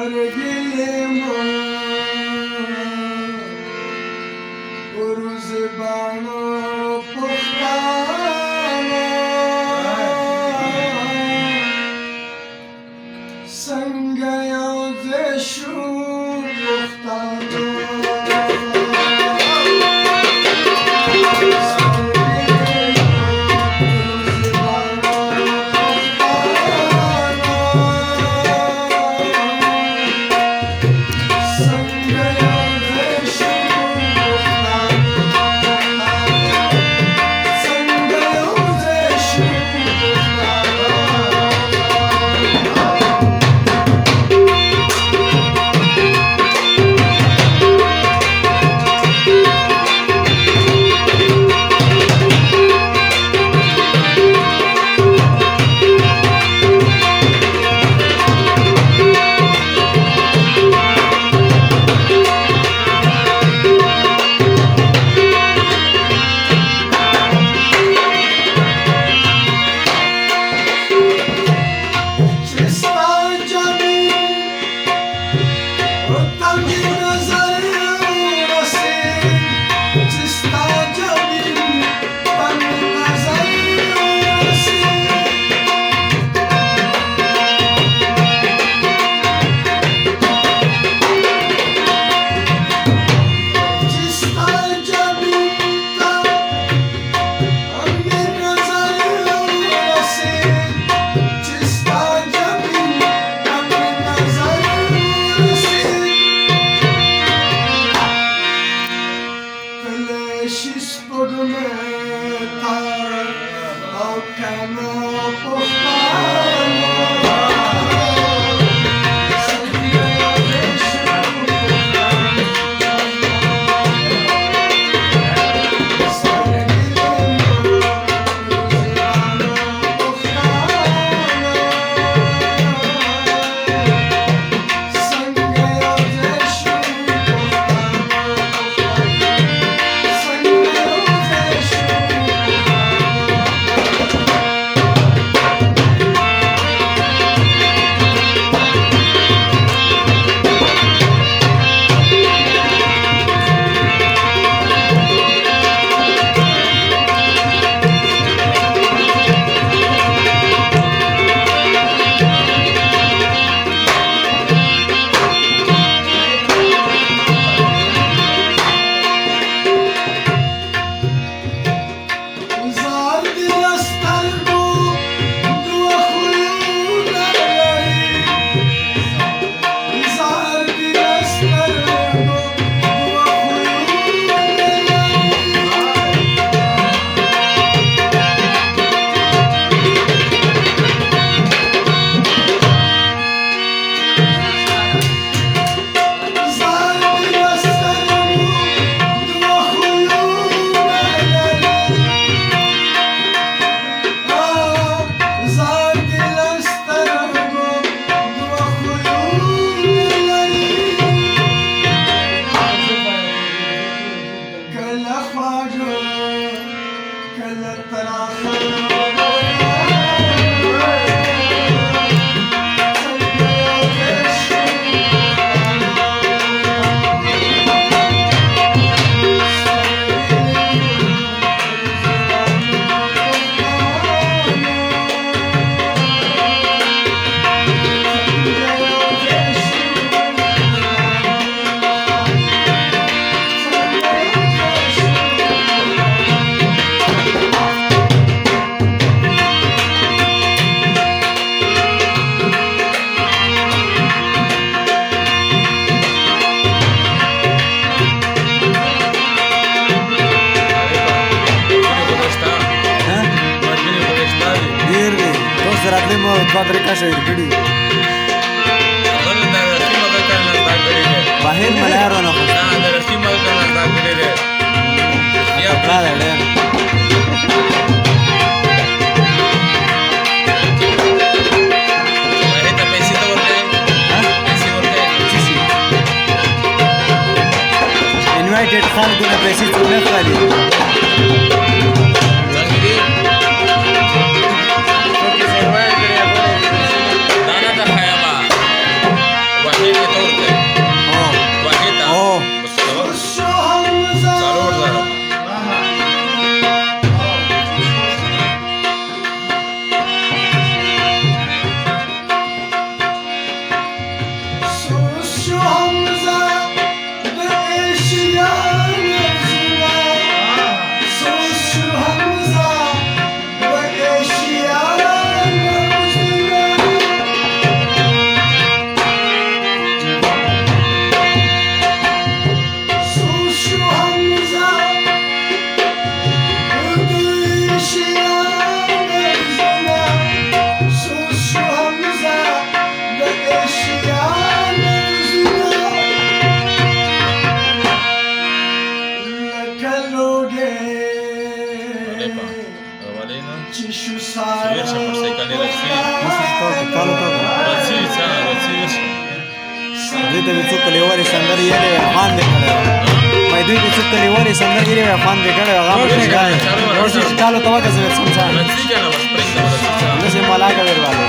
Sargilemo Uruzibano Puhtana Sangaya Deshu Puhtana Badre का शहर कड़ी बाहेर मला यार ना को ना रस्ती मग करना दाखले रे या बड़ा रे बाहेर तर पैसे तर वरते पैसे वरते चीसी इनवाइटेड खान को पैसे चुने खाली दाना तर खाया बा ته څوک لیوري سندر یې خوان دې کړو مې دوی ته څوک لیوري سندر یې خوان دې کړو هغه مې کړو اوس چالو توا کا زه سمسان Masih kan apa? Spring sama. نو سه مالا کا ورواله